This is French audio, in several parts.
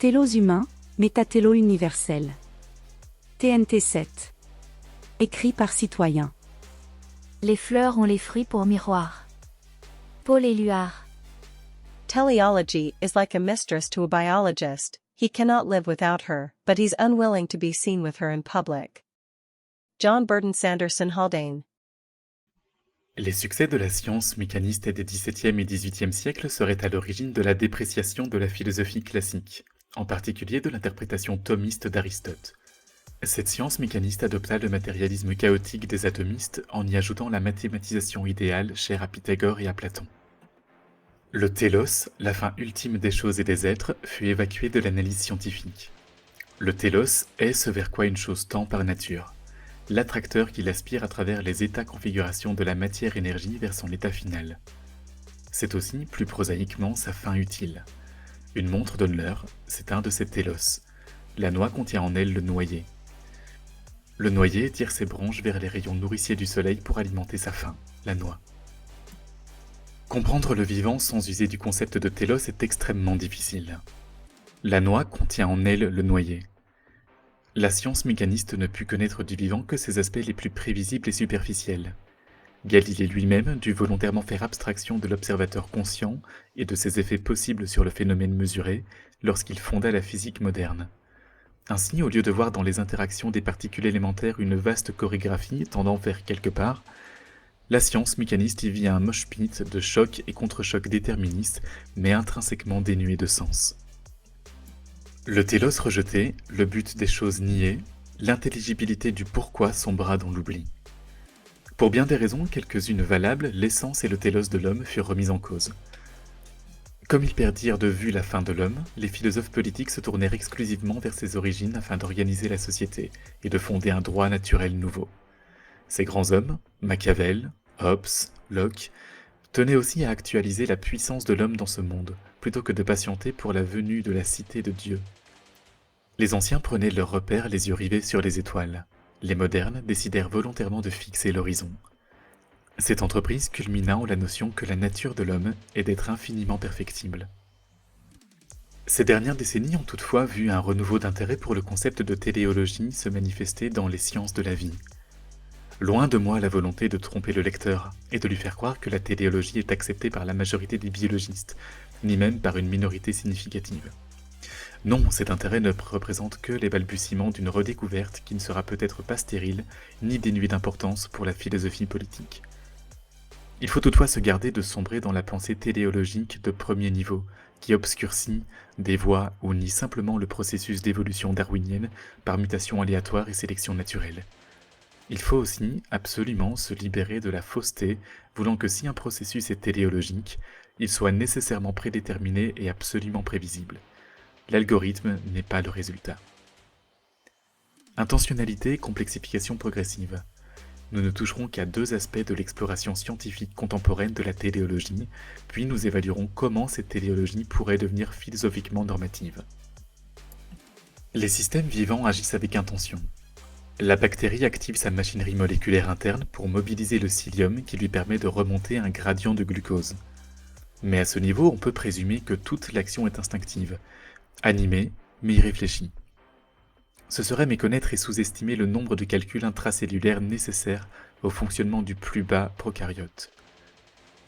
Télos humain, métatélo universel. TNT 7. Écrit par citoyen. Les fleurs ont les fruits pour miroir. Paul Éluard. Teleology is like a mistress to a biologist. He cannot live without her, but he's unwilling to be seen with her in public. John Burton Sanderson Haldane. Les succès de la science mécaniste des XVIIe et XVIIIe siècles seraient à l'origine de la dépréciation de la philosophie classique, en particulier de l'interprétation thomiste d'Aristote. Cette science mécaniste adopta le matérialisme chaotique des atomistes en y ajoutant la mathématisation idéale chère à Pythagore et à Platon. Le télos, la fin ultime des choses et des êtres, fut évacué de l'analyse scientifique. Le télos est ce vers quoi une chose tend par nature, l'attracteur qui l'aspire à travers les états-configurations de la matière-énergie vers son état final. C'est aussi, plus prosaïquement, sa fin utile. Une montre donne l'heure, c'est un de ces télos. La noix contient en elle le noyer. Le noyer tire ses branches vers les rayons nourriciers du soleil pour alimenter sa faim, la noix. Comprendre le vivant sans user du concept de télos est extrêmement difficile. La noix contient en elle le noyer. La science mécaniste ne put connaître du vivant que ses aspects les plus prévisibles et superficiels. Galilée lui-même dut volontairement faire abstraction de l'observateur conscient et de ses effets possibles sur le phénomène mesuré lorsqu'il fonda la physique moderne. Ainsi, au lieu de voir dans les interactions des particules élémentaires une vaste chorégraphie tendant vers quelque part, la science mécaniste y vit un mosh-pit de chocs et contre-chocs déterministes, mais intrinsèquement dénués de sens. Le télos rejeté, le but des choses nié, l'intelligibilité du pourquoi sombra dans l'oubli. Pour bien des raisons, quelques-unes valables, l'essence et le télos de l'homme furent remis en cause. Comme ils perdirent de vue la fin de l'homme, les philosophes politiques se tournèrent exclusivement vers ses origines afin d'organiser la société et de fonder un droit naturel nouveau. Ces grands hommes, Machiavel, Hobbes, Locke, tenaient aussi à actualiser la puissance de l'homme dans ce monde, plutôt que de patienter pour la venue de la cité de Dieu. Les anciens prenaient leurs repères les yeux rivés sur les étoiles. Les modernes décidèrent volontairement de fixer l'horizon. Cette entreprise culmina en la notion que la nature de l'homme est d'être infiniment perfectible. Ces dernières décennies ont toutefois vu un renouveau d'intérêt pour le concept de téléologie se manifester dans les sciences de la vie. Loin de moi la volonté de tromper le lecteur et de lui faire croire que la téléologie est acceptée par la majorité des biologistes, ni même par une minorité significative. Non, cet intérêt ne représente que les balbutiements d'une redécouverte qui ne sera peut-être pas stérile, ni dénuée d'importance pour la philosophie politique. Il faut toutefois se garder de sombrer dans la pensée téléologique de premier niveau, qui obscurcit, dévoie ou nie simplement le processus d'évolution darwinienne par mutation aléatoire et sélection naturelle. Il faut aussi absolument se libérer de la fausseté, voulant que si un processus est téléologique, il soit nécessairement prédéterminé et absolument prévisible. L'algorithme n'est pas le résultat. Intentionnalité et complexification progressive. Nous ne toucherons qu'à deux aspects de l'exploration scientifique contemporaine de la téléologie, puis nous évaluerons comment cette téléologie pourrait devenir philosophiquement normative. Les systèmes vivants agissent avec intention. La bactérie active sa machinerie moléculaire interne pour mobiliser le psyllium qui lui permet de remonter un gradient de glucose. Mais à ce niveau, on peut présumer que toute l'action est instinctive, animée, mais irréfléchie. Ce serait méconnaître et sous-estimer le nombre de calculs intracellulaires nécessaires au fonctionnement du plus bas prokaryote.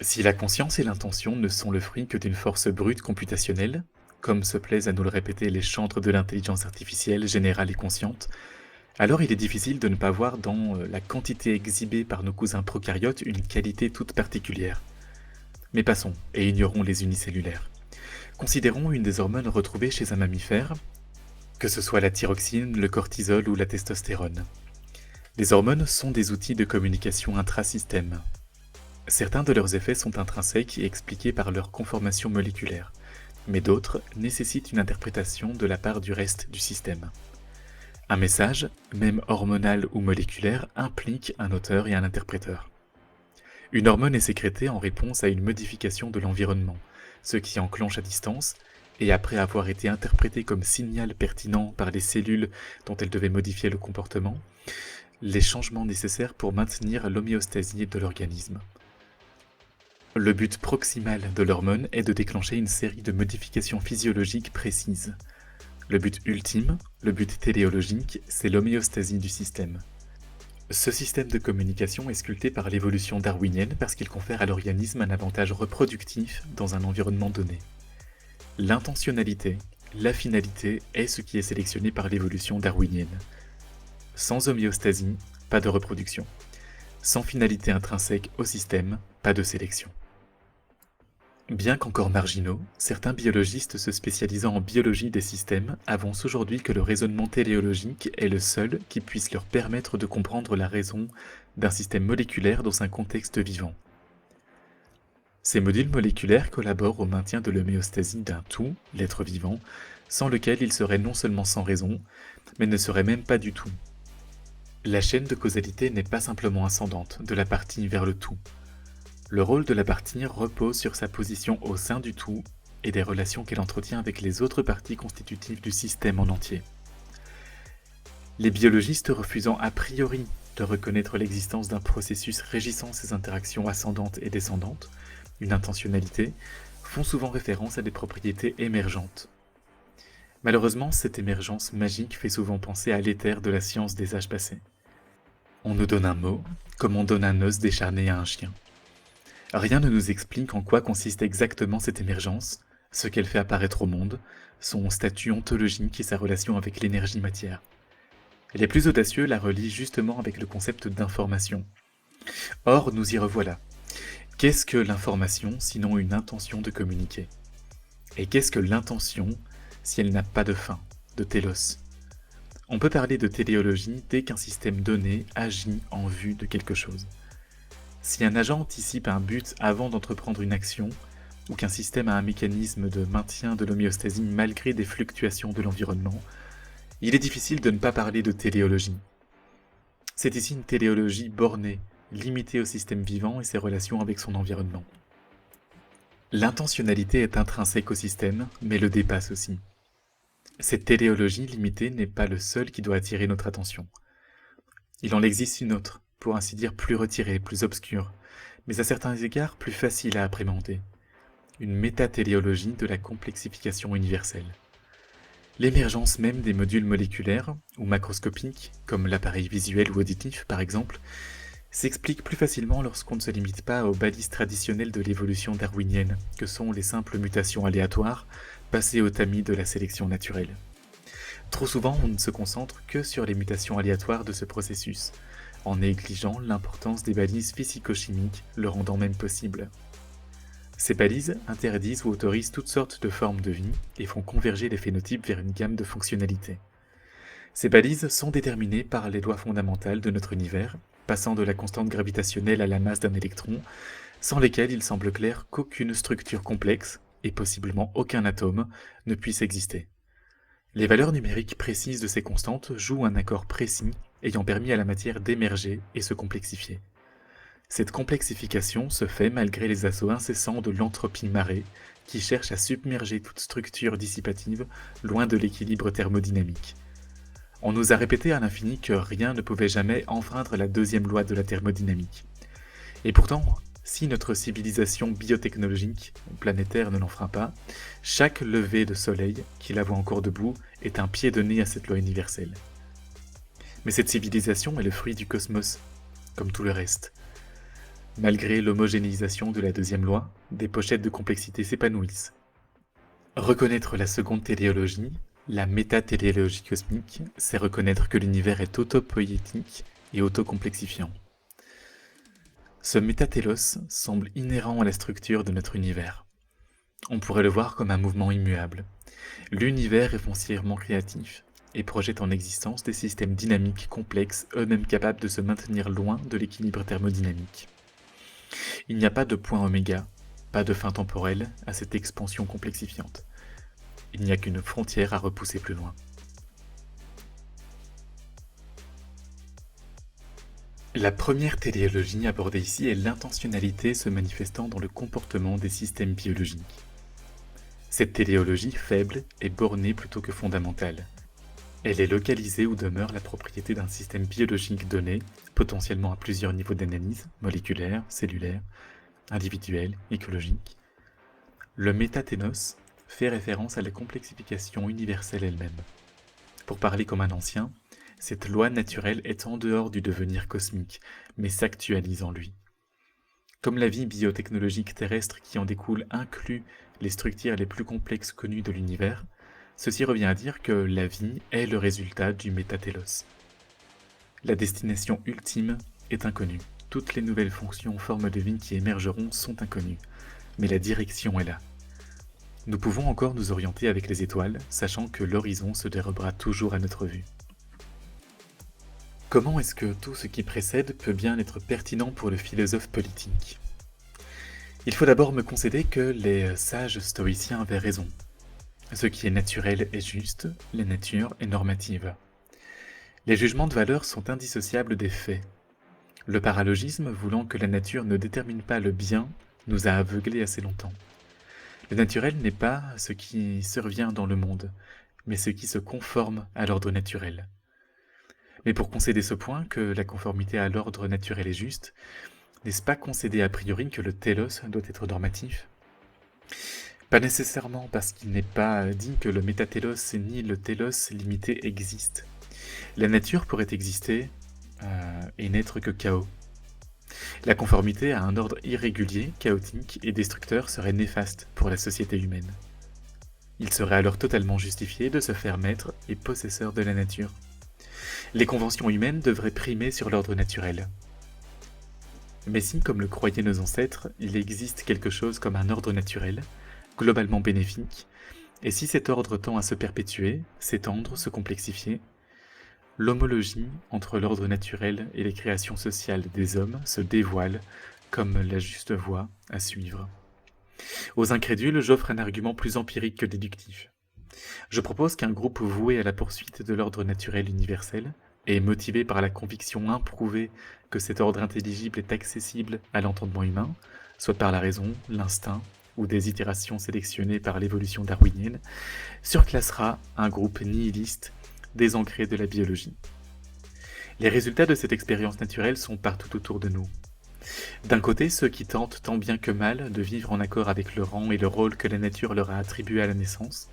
Si la conscience et l'intention ne sont le fruit que d'une force brute computationnelle, comme se plaisent à nous le répéter les chantres de l'intelligence artificielle générale et consciente, alors il est difficile de ne pas voir dans la quantité exhibée par nos cousins prokaryotes une qualité toute particulière. Mais passons, et ignorons les unicellulaires. Considérons une des hormones retrouvées chez un mammifère, que ce soit la thyroxine, le cortisol ou la testostérone. Les hormones sont des outils de communication intrasystème. Certains de leurs effets sont intrinsèques et expliqués par leur conformation moléculaire, mais d'autres nécessitent une interprétation de la part du reste du système. Un message, même hormonal ou moléculaire, implique un auteur et un interpréteur. Une hormone est sécrétée en réponse à une modification de l'environnement, ce qui enclenche à distance, et après avoir été interprétée comme signal pertinent par les cellules dont elle devait modifier le comportement, les changements nécessaires pour maintenir l'homéostasie de l'organisme. Le but proximal de l'hormone est de déclencher une série de modifications physiologiques précises. Le but ultime, le but téléologique, c'est l'homéostasie du système. Ce système de communication est sculpté par l'évolution darwinienne parce qu'il confère à l'organisme un avantage reproductif dans un environnement donné. L'intentionnalité, la finalité est ce qui est sélectionné par l'évolution darwinienne. Sans homéostasie, pas de reproduction. Sans finalité intrinsèque au système, pas de sélection. Bien qu'encore marginaux, certains biologistes se spécialisant en biologie des systèmes avancent aujourd'hui que le raisonnement téléologique est le seul qui puisse leur permettre de comprendre la raison d'un système moléculaire dans un contexte vivant. Ces modules moléculaires collaborent au maintien de l'homéostasie d'un tout, l'être vivant, sans lequel il serait non seulement sans raison, mais ne serait même pas du tout. La chaîne de causalité n'est pas simplement ascendante, de la partie vers le tout. Le rôle de la partie repose sur sa position au sein du tout et des relations qu'elle entretient avec les autres parties constitutives du système en entier. Les biologistes refusant a priori de reconnaître l'existence d'un processus régissant ces interactions ascendantes et descendantes, une intentionnalité, font souvent référence à des propriétés émergentes. Malheureusement, cette émergence magique fait souvent penser à l'éther de la science des âges passés. On nous donne un mot, comme on donne un os décharné à un chien. Rien ne nous explique en quoi consiste exactement cette émergence, ce qu'elle fait apparaître au monde, son statut ontologique et sa relation avec l'énergie matière. Les plus audacieux la relient justement avec le concept d'information. Or, nous y revoilà. Qu'est-ce que l'information sinon une intention de communiquer? Et qu'est-ce que l'intention si elle n'a pas de fin, de télos? On peut parler de téléologie dès qu'un système donné agit en vue de quelque chose. Si un agent anticipe un but avant d'entreprendre une action, ou qu'un système a un mécanisme de maintien de l'homéostasie malgré des fluctuations de l'environnement, il est difficile de ne pas parler de téléologie. C'est ici une téléologie bornée, limitée au système vivant et ses relations avec son environnement. L'intentionnalité est intrinsèque au système, mais le dépasse aussi. Cette téléologie limitée n'est pas le seul qui doit attirer notre attention. Il en existe une autre, pour ainsi dire plus retirée, plus obscure, mais à certains égards plus facile à appréhender. Une métatéléologie de la complexification universelle. L'émergence même des modules moléculaires, ou macroscopiques, comme l'appareil visuel ou auditif par exemple, s'explique plus facilement lorsqu'on ne se limite pas aux balises traditionnelles de l'évolution darwinienne, que sont les simples mutations aléatoires, passées au tamis de la sélection naturelle. Trop souvent, on ne se concentre que sur les mutations aléatoires de ce processus, en négligeant l'importance des balises physico-chimiques, le rendant même possible. Ces balises interdisent ou autorisent toutes sortes de formes de vie et font converger les phénotypes vers une gamme de fonctionnalités. Ces balises sont déterminées par les lois fondamentales de notre univers, passant de la constante gravitationnelle à la masse d'un électron, sans lesquelles il semble clair qu'aucune structure complexe, et possiblement aucun atome, ne puisse exister. Les valeurs numériques précises de ces constantes jouent un accord précis ayant permis à la matière d'émerger et se complexifier. Cette complexification se fait malgré les assauts incessants de l'entropie-marée qui cherche à submerger toute structure dissipative loin de l'équilibre thermodynamique. On nous a répété à l'infini que rien ne pouvait jamais enfreindre la deuxième loi de la thermodynamique. Et pourtant, si notre civilisation biotechnologique ou planétaire ne l'enfreint pas, chaque lever de soleil qui la voit encore debout est un pied de nez à cette loi universelle. Mais cette civilisation est le fruit du cosmos, comme tout le reste. Malgré l'homogénéisation de la deuxième loi, des pochettes de complexité s'épanouissent. Reconnaître la seconde téléologie, la métatéléologie cosmique, c'est reconnaître que l'univers est autopoïétique et autocomplexifiant. Ce métatélos semble inhérent à la structure de notre univers. On pourrait le voir comme un mouvement immuable. L'univers est foncièrement créatif et projette en existence des systèmes dynamiques complexes, eux-mêmes capables de se maintenir loin de l'équilibre thermodynamique. Il n'y a pas de point oméga, pas de fin temporelle à cette expansion complexifiante. Il n'y a qu'une frontière à repousser plus loin. La première téléologie abordée ici est l'intentionnalité se manifestant dans le comportement des systèmes biologiques. Cette téléologie faible est bornée plutôt que fondamentale. Elle est localisée où demeure la propriété d'un système biologique donné, potentiellement à plusieurs niveaux d'analyse, moléculaire, cellulaire, individuel, écologique. Le métaténos fait référence à la complexification universelle elle-même. Pour parler comme un ancien, cette loi naturelle est en dehors du devenir cosmique, mais s'actualise en lui. Comme la vie biotechnologique terrestre qui en découle inclut les structures les plus complexes connues de l'univers, ceci revient à dire que la vie est le résultat du métatélos. La destination ultime est inconnue. Toutes les nouvelles fonctions, formes de vie qui émergeront sont inconnues, mais la direction est là. Nous pouvons encore nous orienter avec les étoiles, sachant que l'horizon se dérobera toujours à notre vue. Comment est-ce que tout ce qui précède peut bien être pertinent pour le philosophe politique ? Il faut d'abord me concéder que les sages stoïciens avaient raison. Ce qui est naturel est juste, la nature est normative. Les jugements de valeur sont indissociables des faits. Le paralogisme, voulant que la nature ne détermine pas le bien, nous a aveuglés assez longtemps. Le naturel n'est pas ce qui survient dans le monde, mais ce qui se conforme à l'ordre naturel. Mais pour concéder ce point, que la conformité à l'ordre naturel est juste, n'est-ce pas concéder a priori que le télos doit être normatif ? Pas nécessairement parce qu'il n'est pas dit que le métatélos ni le télos limité existent. La nature pourrait exister et n'être que chaos. La conformité à un ordre irrégulier, chaotique et destructeur serait néfaste pour la société humaine. Il serait alors totalement justifié de se faire maître et possesseur de la nature. Les conventions humaines devraient primer sur l'ordre naturel. Mais si, comme le croyaient nos ancêtres, il existe quelque chose comme un ordre naturel, globalement bénéfique, et si cet ordre tend à se perpétuer, s'étendre, se complexifier, l'homologie entre l'ordre naturel et les créations sociales des hommes se dévoile comme la juste voie à suivre. Aux incrédules, j'offre un argument plus empirique que déductif. Je propose qu'un groupe voué à la poursuite de l'ordre naturel universel et motivé par la conviction improuvée que cet ordre intelligible est accessible à l'entendement humain, soit par la raison, l'instinct ou des itérations sélectionnées par l'évolution darwinienne, surclassera un groupe nihiliste désancré de la biologie. Les résultats de cette expérience naturelle sont partout autour de nous. D'un côté, ceux qui tentent tant bien que mal de vivre en accord avec le rang et le rôle que la nature leur a attribué à la naissance.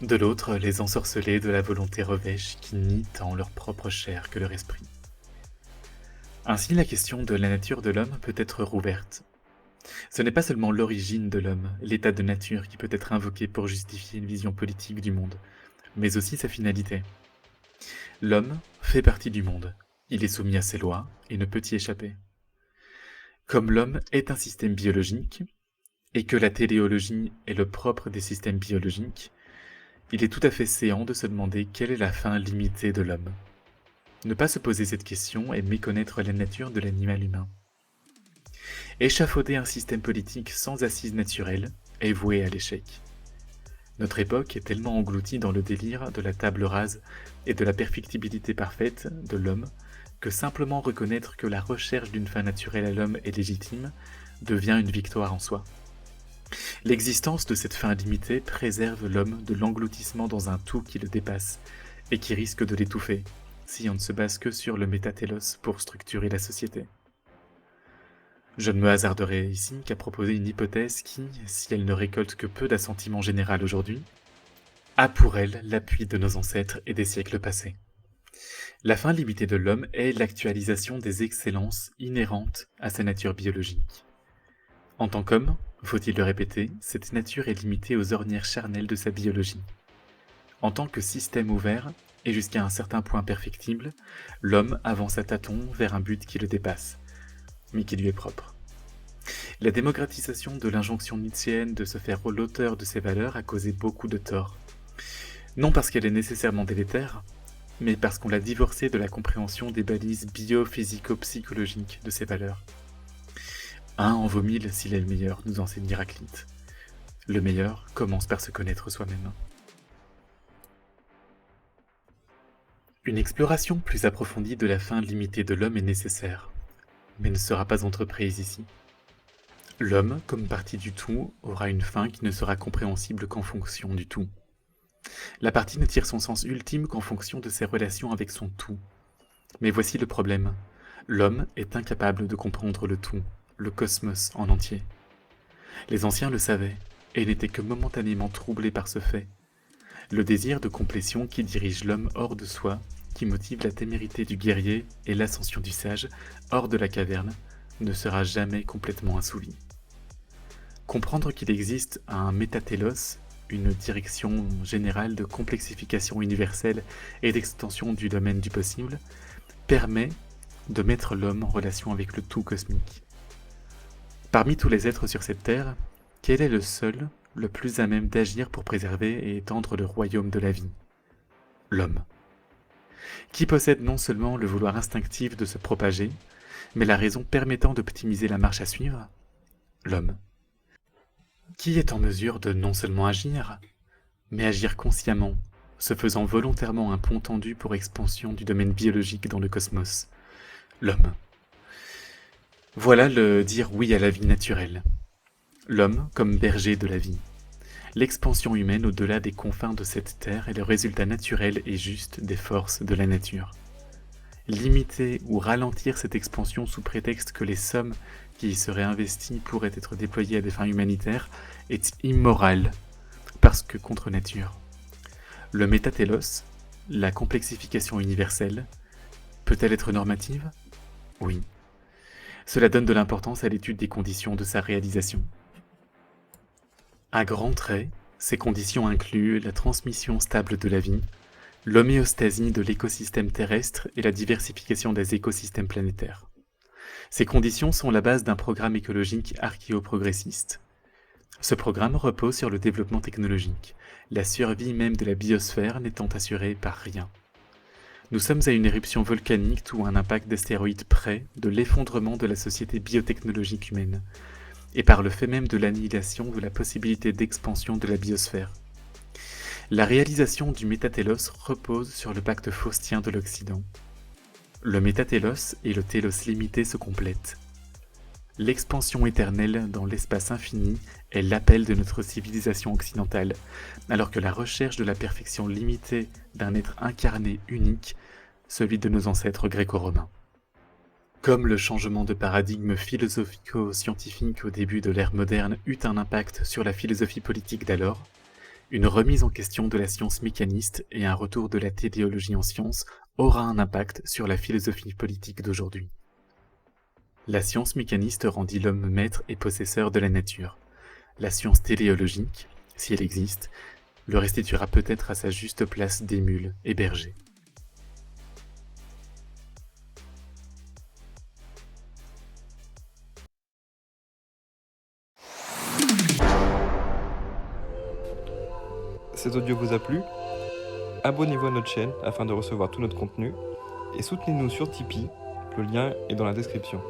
De l'autre, les ensorcelés de la volonté revêche qui nient tant leur propre chair que leur esprit. Ainsi, la question de la nature de l'homme peut être rouverte. Ce n'est pas seulement l'origine de l'homme, l'état de nature qui peut être invoqué pour justifier une vision politique du monde, mais aussi sa finalité. L'homme fait partie du monde, il est soumis à ses lois et ne peut y échapper. Comme l'homme est un système biologique, et que la téléologie est le propre des systèmes biologiques, il est tout à fait séant de se demander quelle est la fin limitée de l'homme. Ne pas se poser cette question est méconnaître la nature de l'animal humain. Échafauder un système politique sans assise naturelle est voué à l'échec. Notre époque est tellement engloutie dans le délire de la table rase et de la perfectibilité parfaite de l'homme que simplement reconnaître que la recherche d'une fin naturelle à l'homme est légitime devient une victoire en soi. L'existence de cette fin limitée préserve l'homme de l'engloutissement dans un tout qui le dépasse et qui risque de l'étouffer si on ne se base que sur le métatélos pour structurer la société. Je ne me hasarderai ici qu'à proposer une hypothèse qui, si elle ne récolte que peu d'assentiment général aujourd'hui, a pour elle l'appui de nos ancêtres et des siècles passés. La fin limitée de l'homme est l'actualisation des excellences inhérentes à sa nature biologique. En tant qu'homme, faut-il le répéter, cette nature est limitée aux ornières charnelles de sa biologie. En tant que système ouvert, et jusqu'à un certain point perfectible, l'homme avance à tâtons vers un but qui le dépasse, mais qui lui est propre. La démocratisation de l'injonction nietzschéenne de se faire l'auteur de ses valeurs a causé beaucoup de tort. Non parce qu'elle est nécessairement délétère, mais parce qu'on l'a divorcée de la compréhension des balises biophysico-psychologiques de ses valeurs. Un en vaut mille s'il est le meilleur, nous enseigne Héraclite. Le meilleur commence par se connaître soi-même. Une exploration plus approfondie de la fin limitée de l'homme est nécessaire, mais ne sera pas entreprise ici. L'homme, comme partie du tout, aura une fin qui ne sera compréhensible qu'en fonction du tout. La partie ne tire son sens ultime qu'en fonction de ses relations avec son tout. Mais voici le problème. L'homme est incapable de comprendre le tout, le cosmos en entier. Les anciens le savaient, et n'était que momentanément troublé par ce fait. Le désir de complétion qui dirige l'homme hors de soi, qui motive la témérité du guerrier et l'ascension du sage hors de la caverne, ne sera jamais complètement assouvi. Comprendre qu'il existe un métatélos, une direction générale de complexification universelle et d'extension du domaine du possible, permet de mettre l'homme en relation avec le tout cosmique. Parmi tous les êtres sur cette terre, quel est le seul, le plus à même d'agir pour préserver et étendre le royaume de la vie? L'homme. Qui possède non seulement le vouloir instinctif de se propager, mais la raison permettant d'optimiser la marche à suivre? L'homme. Qui est en mesure de non seulement agir, mais agir consciemment, se faisant volontairement un pont tendu pour expansion du domaine biologique dans le cosmos? L'homme. Voilà le dire oui à la vie naturelle. L'homme comme berger de la vie. L'expansion humaine au-delà des confins de cette terre est le résultat naturel et juste des forces de la nature. Limiter ou ralentir cette expansion sous prétexte que les sommes qui y seraient investies pourraient être déployées à des fins humanitaires est immoral, parce que contre nature. Le métatélos, la complexification universelle, peut-elle être normative? Oui. Cela donne de l'importance à l'étude des conditions de sa réalisation. À grands traits, ces conditions incluent la transmission stable de la vie, l'homéostasie de l'écosystème terrestre et la diversification des écosystèmes planétaires. Ces conditions sont la base d'un programme écologique archéoprogressiste. Ce programme repose sur le développement technologique, la survie même de la biosphère n'étant assurée par rien. Nous sommes à une éruption volcanique ou un impact d'astéroïdes près de l'effondrement de la société biotechnologique humaine, et par le fait même de l'annihilation de la possibilité d'expansion de la biosphère. La réalisation du métatélos repose sur le pacte faustien de l'Occident. Le métatélos et le télos limité se complètent. L'expansion éternelle dans l'espace infini est l'appel de notre civilisation occidentale, alors que la recherche de la perfection limitée d'un être incarné unique, celui de nos ancêtres gréco-romains. Comme le changement de paradigme philosophico-scientifique au début de l'ère moderne eut un impact sur la philosophie politique d'alors, une remise en question de la science mécaniste et un retour de la téléologie en science aura un impact sur la philosophie politique d'aujourd'hui. La science mécaniste rendit l'homme maître et possesseur de la nature. La science téléologique, si elle existe, le restituera peut-être à sa juste place d'émule et berger. Cet audio vous a plu? Abonnez-vous à notre chaîne afin de recevoir tout notre contenu et soutenez-nous sur Tipeee, le lien est dans la description.